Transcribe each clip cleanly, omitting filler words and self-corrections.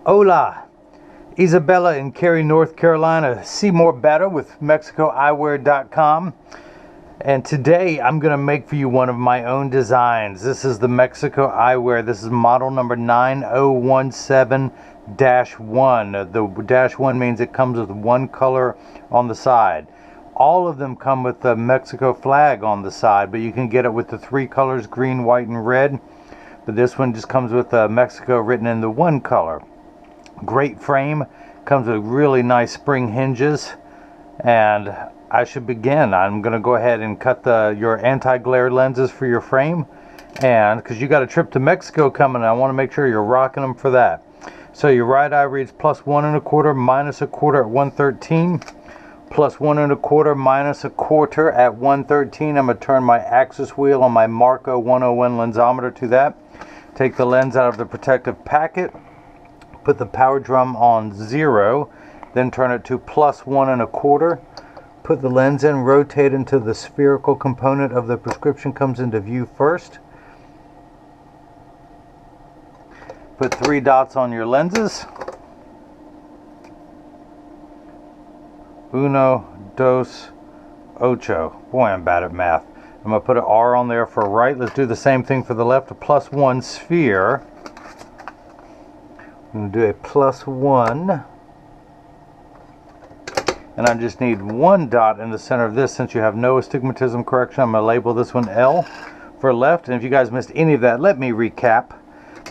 Hola, Isabella in Cary, North Carolina. See more better with MexicoEyewear.com. And today I'm going to make for you one of my own designs. This is the Mexico Eyewear. This is model number 9017-1. The -1 means it comes with one color on the side. All of them come with the Mexico flag on the side, but you can get it with the 3 colors, green, white, and red. But this one just comes with Mexico written in the 1 color. Great frame, comes with really nice spring hinges, and I should begin. I'm going to go ahead and cut your anti-glare lenses for your frame, and because you got a trip to Mexico coming, I want to make sure you're rocking them for that. So your right eye reads +1 1/4 -1/4 at 113, +1 1/4 -1/4 at 113. I'm going to turn my axis wheel on my Marco 101 lensometer to that. Take the lens out of the protective packet. Put the power drum on 0, then turn it to +1 1/4. Put the lens in, rotate until the spherical component of the prescription comes into view first. Put 3 dots on your lenses. 1, 2, 8. Boy, I'm bad at math. I'm going to put an R on there for right. Let's do the same thing for the left. A +1 sphere. I'm going to do a +1, and I just need 1 dot in the center of this. Since you have no astigmatism correction, I'm going to label this one L for left. And if you guys missed any of that, let me recap.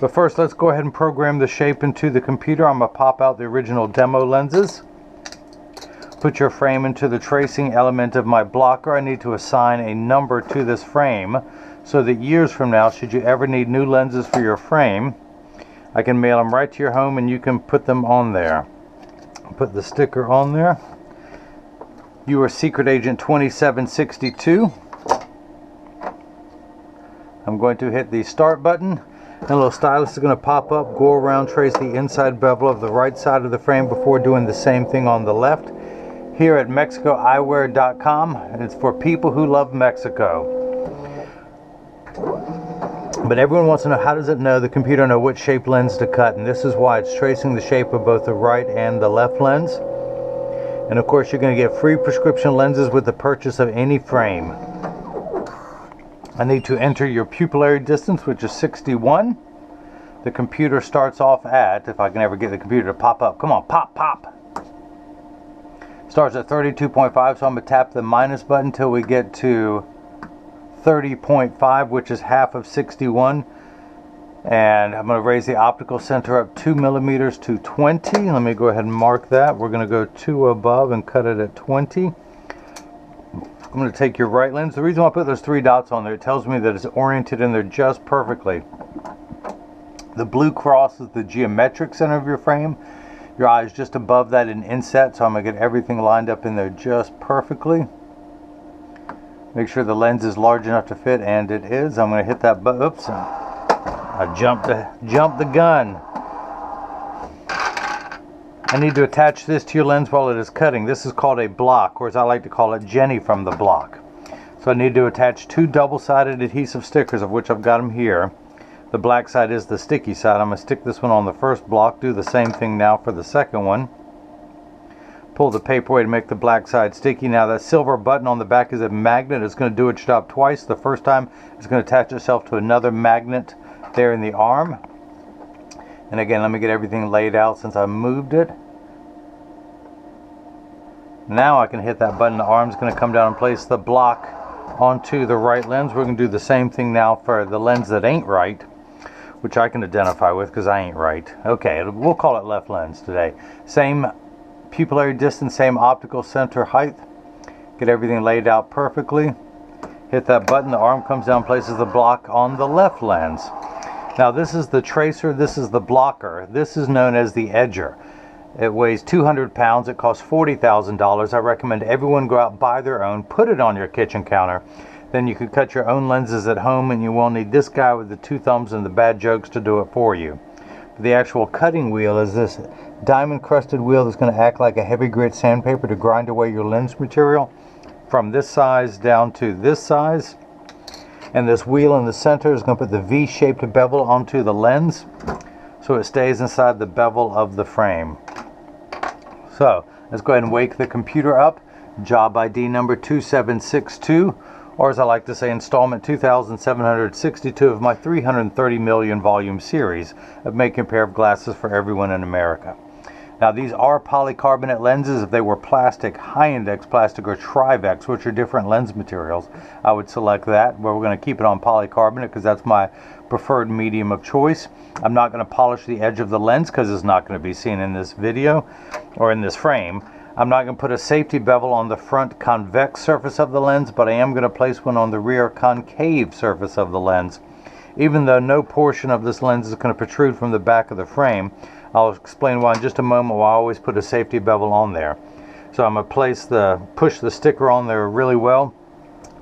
But first, let's go ahead and program the shape into the computer. I'm going to pop out the original demo lenses. Put your frame into the tracing element of my blocker. I need to assign a number to this frame so that years from now, should you ever need new lenses for your frame, I can mail them right to your home and you can put them on there. Put the sticker on there. You are Secret Agent 2762. I'm going to hit the start button. And a little stylus is going to pop up, go around, trace the inside bevel of the right side of the frame before doing the same thing on the left. Here at MexicoEyewear.com, and it's for people who love Mexico. But everyone wants to know, how does it know, the computer know what shape lens to cut? And this is why it's tracing the shape of both the right and the left lens. And of course, you're going to get free prescription lenses with the purchase of any frame. I need to enter your pupillary distance, which is 61. The computer starts off at, if I can ever get the computer to pop up, come on, pop, pop. Starts at 32.5, so I'm going to tap the minus button until we get to 30.5, which is half of 61. And I'm going to raise the optical center up 2 millimeters to 20. Let me go ahead and mark that. We're going to go 2 above and cut it at 20. I'm going to take your right lens. The reason why I put those 3 dots on there, it tells me that it's oriented in there just perfectly. The blue cross is the geometric center of your frame. Your eye is just above that in inset, so I'm going to get everything lined up in there just perfectly. Make sure the lens is large enough to fit, and it is. I'm going to hit that button. Oops, I jumped the gun. I need to attach this to your lens while it is cutting. This is called a block, or as I like to call it, Jenny from the block. So I need to attach 2 double-sided adhesive stickers, of which I've got them here. The black side is the sticky side. I'm going to stick this one on the first block. Do the same thing now for the second one. Pull the paper away to make the black side sticky. Now that silver button on the back is a magnet. It's going to do its job twice. The first time it's going to attach itself to another magnet there in the arm. And again, let me get everything laid out since I moved it. Now I can hit that button. The arm's going to come down and place the block onto the right lens. We're going to do the same thing now for the lens that ain't right, which I can identify with because I ain't right. Okay, we'll call it left lens today. Same pupillary distance, same optical center height. Get everything laid out perfectly. Hit that button, the arm comes down, places the block on the left lens. Now this is the tracer, this is the blocker. This is known as the edger. It weighs 200 pounds, it costs $40,000. I recommend everyone go out and buy their own, put it on your kitchen counter. Then you could cut your own lenses at home, and you won't need this guy with the 2 thumbs and the bad jokes to do it for you. The actual cutting wheel is this diamond crusted wheel that's going to act like a heavy grit sandpaper to grind away your lens material from this size down to this size. And this wheel in the center is going to put the V-shaped bevel onto the lens. so it stays inside the bevel of the frame. So let's go ahead and wake the computer up. Job ID number 2762, or as I like to say, installment 2762 of my 330 million volume series of making a pair of glasses for everyone in America. Now these are polycarbonate lenses. If they were plastic, high index plastic, or Trivex, which are different lens materials, I would select that, but we're going to keep it on polycarbonate because that's my preferred medium of choice. I'm not going to polish the edge of the lens because it's not going to be seen in this video or in this frame. I'm not going to put a safety bevel on the front convex surface of the lens, but I am going to place one on the rear concave surface of the lens. Even though no portion of this lens is going to protrude from the back of the frame, I'll explain why in just a moment. Why I always put a safety bevel on there. So I'm going to push the sticker on there really well.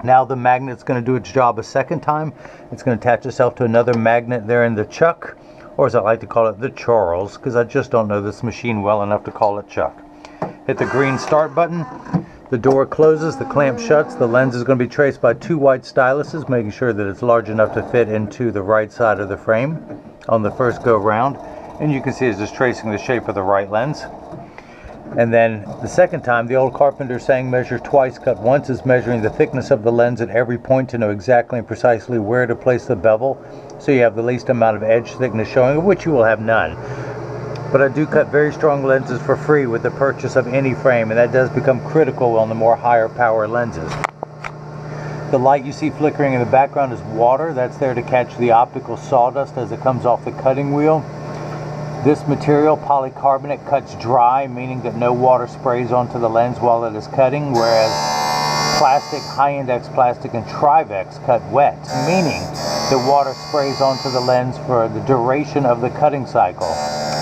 Now the magnet's going to do its job a second time. It's going to attach itself to another magnet there in the chuck, or as I like to call it, the Charles, because I just don't know this machine well enough to call it chuck. Hit the green start button. The door closes, the clamp shuts. The lens is going to be traced by 2 white styluses, making sure that it's large enough to fit into the right side of the frame on the first go round. And you can see it's just tracing the shape of the right lens. And then the second time, the old carpenter saying measure twice, cut once, is measuring the thickness of the lens at every point to know exactly and precisely where to place the bevel, so you have the least amount of edge thickness showing, of which you will have none. But I do cut very strong lenses for free with the purchase of any frame, and that does become critical on the more higher power lenses. The light you see flickering in the background is water. That's there to catch the optical sawdust as it comes off the cutting wheel. This material, polycarbonate, cuts dry, meaning that no water sprays onto the lens while it is cutting, whereas plastic, high-index plastic, and Trivex cut wet, meaning that water sprays onto the lens for the duration of the cutting cycle.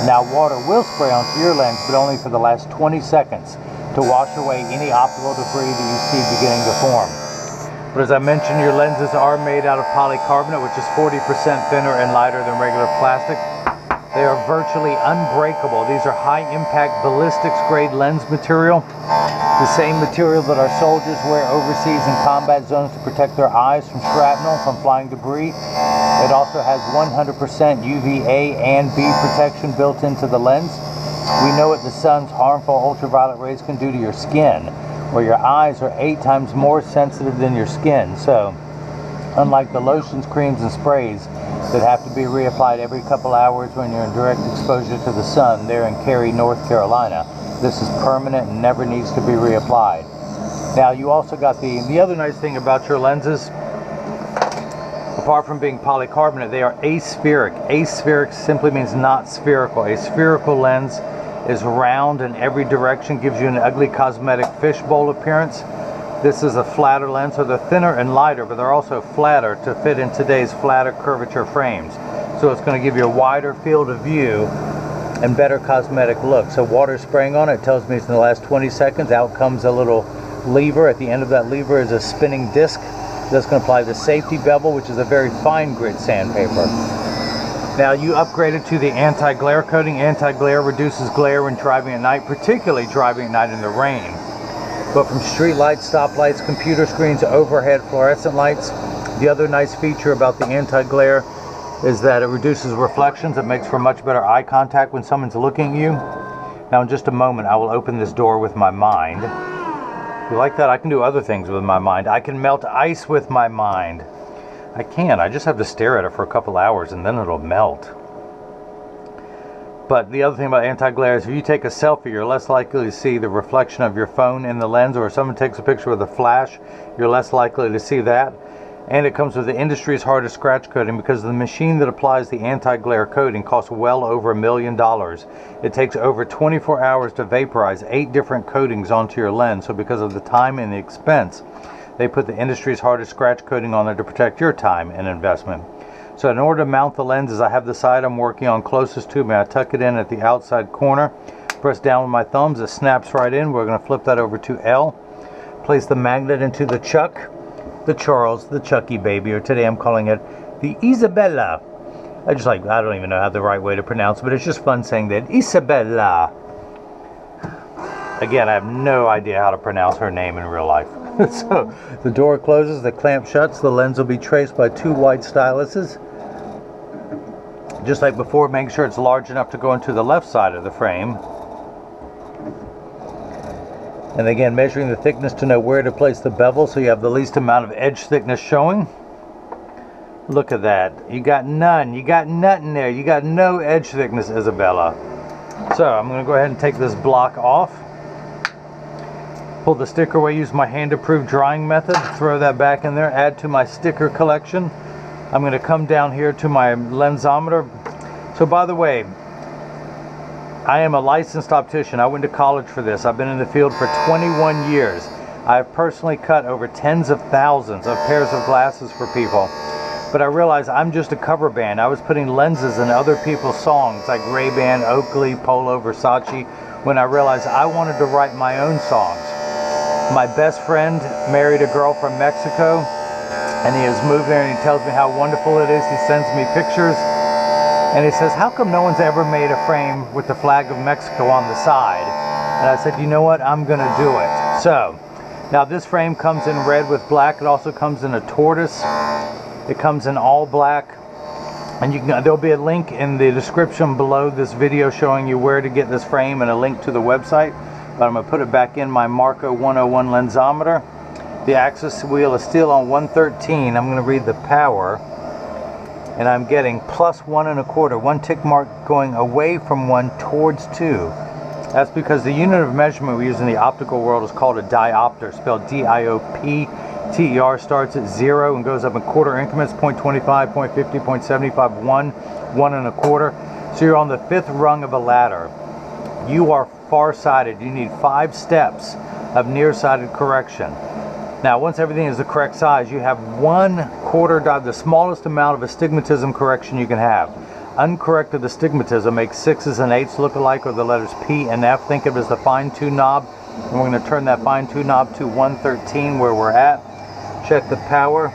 Now water will spray onto your lens, but only for the last 20 seconds to wash away any optical debris that you see beginning to form. But as I mentioned, your lenses are made out of polycarbonate, which is 40% thinner and lighter than regular plastic. They are virtually unbreakable. These are high-impact ballistics grade lens material, the same material that our soldiers wear overseas in combat zones to protect their eyes from shrapnel, from flying debris. It also has 100% UVA and B protection built into the lens. We know what the sun's harmful ultraviolet rays can do to your skin, where your eyes are 8 times more sensitive than your skin. So, unlike the lotions, creams, and sprays that have to be reapplied every couple hours when you're in direct exposure to the sun there in Cary, North Carolina, this is permanent and never needs to be reapplied. Now you also got the other nice thing about your lenses, apart from being polycarbonate, they are aspheric. Aspheric simply means not spherical. A spherical lens is round in every direction, gives you an ugly cosmetic fishbowl appearance. This is a flatter lens, so they're thinner and lighter, but they're also flatter to fit in today's flatter curvature frames. So it's going to give you a wider field of view and better cosmetic look. So water spraying on it tells me it's in the last 20 seconds. Out comes a little lever. At the end of that lever is a spinning disc that's going to apply the safety bevel, which is a very fine grit sandpaper. Now you upgraded to the anti-glare coating. Anti-glare reduces glare when driving at night, particularly driving at night in the rain. But from street lights, stoplights, computer screens, overhead fluorescent lights, the other nice feature about the anti-glare is that it reduces reflections. It makes for much better eye contact when someone's looking at you. Now in just a moment I will open this door with my mind. If you like that, I can do other things with my mind. I can melt ice with my mind. I can. I just have to stare at it for a couple hours and then it'll melt. But the other thing about anti-glare is if you take a selfie, you're less likely to see the reflection of your phone in the lens, or if someone takes a picture with a flash, you're less likely to see that. And it comes with the industry's hardest scratch coating, because the machine that applies the anti-glare coating costs well over $1 million. It takes over 24 hours to vaporize 8 different coatings onto your lens. So because of the time and the expense, they put the industry's hardest scratch coating on there to protect your time and investment. So in order to mount the lenses, I have the side I'm working on closest to me. I tuck it in at the outside corner, press down with my thumbs, it snaps right in. We're going to flip that over to L. Place the magnet into the chuck, the Charles, the Chucky baby, or today I'm calling it the Isabella. I don't even know how the right way to pronounce it, but it's just fun saying that. Isabella. Again, I have no idea how to pronounce her name in real life. So the door closes, the clamp shuts, the lens will be traced by 2 white styluses. Just like before, make sure it's large enough to go into the left side of the frame. And again, measuring the thickness to know where to place the bevel so you have the least amount of edge thickness showing. Look at that. You got none. You got nothing there. You got no edge thickness, Isabella. So I'm going to go ahead and take this block off. Pull the sticker away, use my hand-approved drying method, throw that back in there, add to my sticker collection. I'm going to come down here to my lensometer. So by the way, I am a licensed optician. I went to college for this. I've been in the field for 21 years. I've personally cut over tens of thousands of pairs of glasses for people. But I realized I'm just a cover band. I was putting lenses in other people's songs like Ray-Ban, Oakley, Polo, Versace, when I realized I wanted to write my own songs. My best friend married a girl from Mexico, and he has moved there, and he tells me how wonderful it is. He sends me pictures, and he says, how come no one's ever made a frame with the flag of Mexico on the side? And I said, you know what, I'm gonna do it. So, now this frame comes in red with black. It also comes in a tortoise. It comes in all black. And there'll be a link in the description below this video showing you where to get this frame and a link to the website. But I'm gonna put it back in my Marco 101 lensometer. The axis wheel is still on 113. I'm gonna read the power, and I'm getting +1 1/4, one tick mark going away from 1 towards 2. That's because the unit of measurement we use in the optical world is called a diopter, spelled D-I-O-P-T-E-R. Starts at 0 and goes up in quarter increments, 0.25, 0.50, 0.75, 1, 1 1/4. So you're on the 5th rung of a ladder. You are farsighted. You need 5 steps of nearsighted correction. Now, once everything is the correct size, you have 1/4 dot, the smallest amount of astigmatism correction you can have. Uncorrected astigmatism makes 6s and 8s look alike, or the letters P and F. Think of it as the fine-tune knob. And we're going to turn that fine-tune knob to 113 where we're at. Check the power.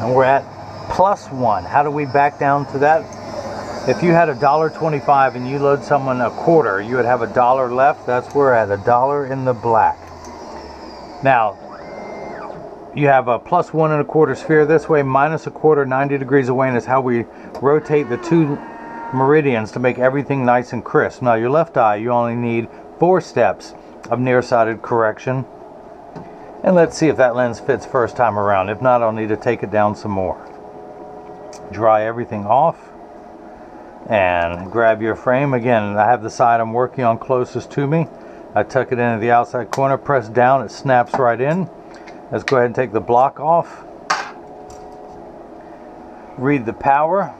And we're at +1. How do we back down to that? If you had $1.25 and you load someone a quarter, you would have $1 left. That's where we're at, $1 in the black. Now, you have a +1 1/4 sphere this way, -1/4 90 degrees away, and is how we rotate the 2 meridians to make everything nice and crisp. Now, your left eye, you only need 4 steps of nearsighted correction. And let's see if that lens fits first time around. If not, I'll need to take it down some more. Dry everything off and grab your frame. Again, I have the side I'm working on closest to me. I tuck it into the outside corner, press down, it snaps right in. Let's go ahead and take the block off. Read the power.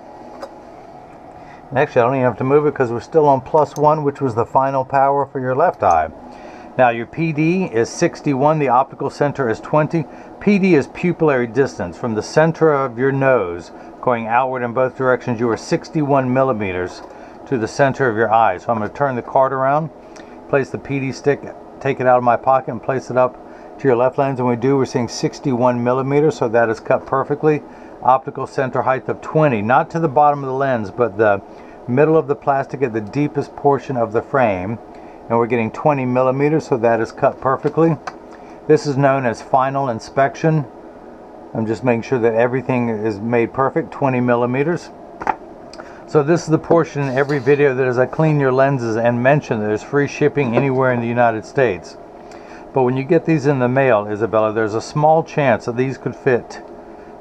And actually, I don't even have to move it because we're still on +1, which was the final power for your left eye. Now, your PD is 61, the optical center is 20. PD is pupillary distance. From the center of your nose, going outward in both directions, you are 61 millimeters to the center of your eye. So I'm going to turn the card around, place the PD stick, take it out of my pocket, and place it up to your left lens. And we're seeing 61 millimeters, so that is cut perfectly. Optical center height of 20, not to the bottom of the lens, but the middle of the plastic at the deepest portion of the frame. And we're getting 20 millimeters, so that is cut perfectly. This is known as final inspection. I'm just making sure that everything is made perfect, 20 millimeters. So this is the portion in every video that as I clean your lenses and mention that there's free shipping anywhere in the United States. But when you get these in the mail, Isabella, there's a small chance that these could fit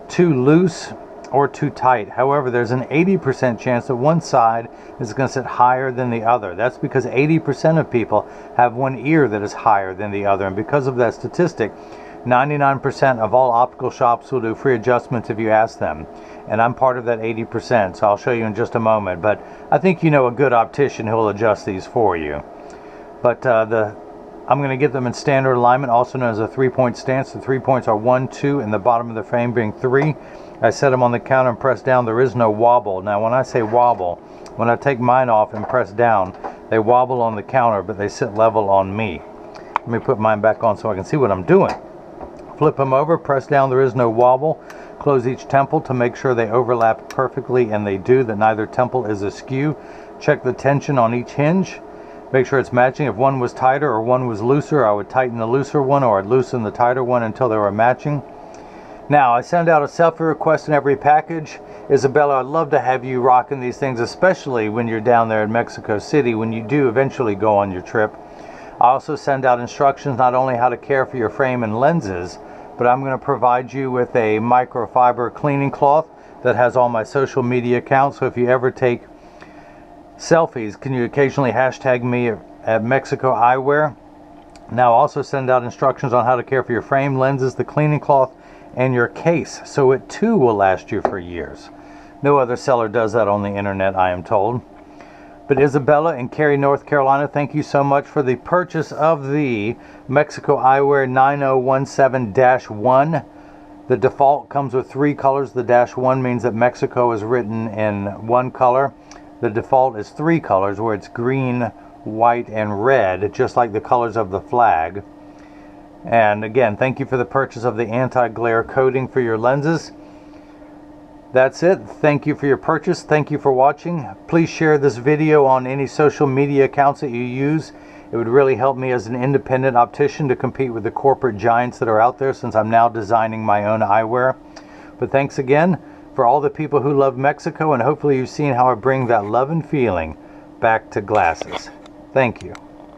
too loose or too tight. However, there's an 80% chance that one side is going to sit higher than the other. That's because 80% of people have one ear that is higher than the other. And because of that statistic, 99% of all optical shops will do free adjustments if you ask them. And I'm part of that 80%, so I'll show you in just a moment. But I think you know a good optician who will adjust these for you. But I'm going to get them in standard alignment, also known as a 3-point stance. The 3 points are 1, 2, and the bottom of the frame being 3. I set them on the counter and press down. There is no wobble. Now, when I say wobble, when I take mine off and press down, they wobble on the counter, but they sit level on me. Let me put mine back on so I can see what I'm doing. Flip them over, press down. There is no wobble. Close each temple to make sure they overlap perfectly, and they do, that neither temple is askew. Check the tension on each hinge. Make sure it's matching. If one was tighter or one was looser, I would tighten the looser one, or I'd loosen the tighter one until they were matching. Now, I send out a selfie request in every package. Isabella, I'd love to have you rocking these things, especially when you're down there in Mexico City, when you do eventually go on your trip. I also send out instructions not only how to care for your frame and lenses, but I'm going to provide you with a microfiber cleaning cloth that has all my social media accounts. So if you ever take selfies, can you occasionally hashtag me at Mexico Eyewear? Now, also send out instructions on how to care for your frame, lenses, the cleaning cloth, and your case, so it too will last you for years. No other seller does that on the internet, I am told. But Isabella in Cary, North Carolina, thank you so much for the purchase of the Mexico Eyewear 9017-1. The default comes with 3 colors. The -1 means that Mexico is written in 1 color. The default is 3 colors, where it's green, white, and red, just like the colors of the flag. And again, thank you for the purchase of the anti-glare coating for your lenses. That's it. Thank you for your purchase. Thank you for watching. Please share this video on any social media accounts that you use. It would really help me as an independent optician to compete with the corporate giants that are out there, since I'm now designing my own eyewear. But thanks again for all the people who love Mexico, and hopefully you've seen how I bring that love and feeling back to glasses. Thank you.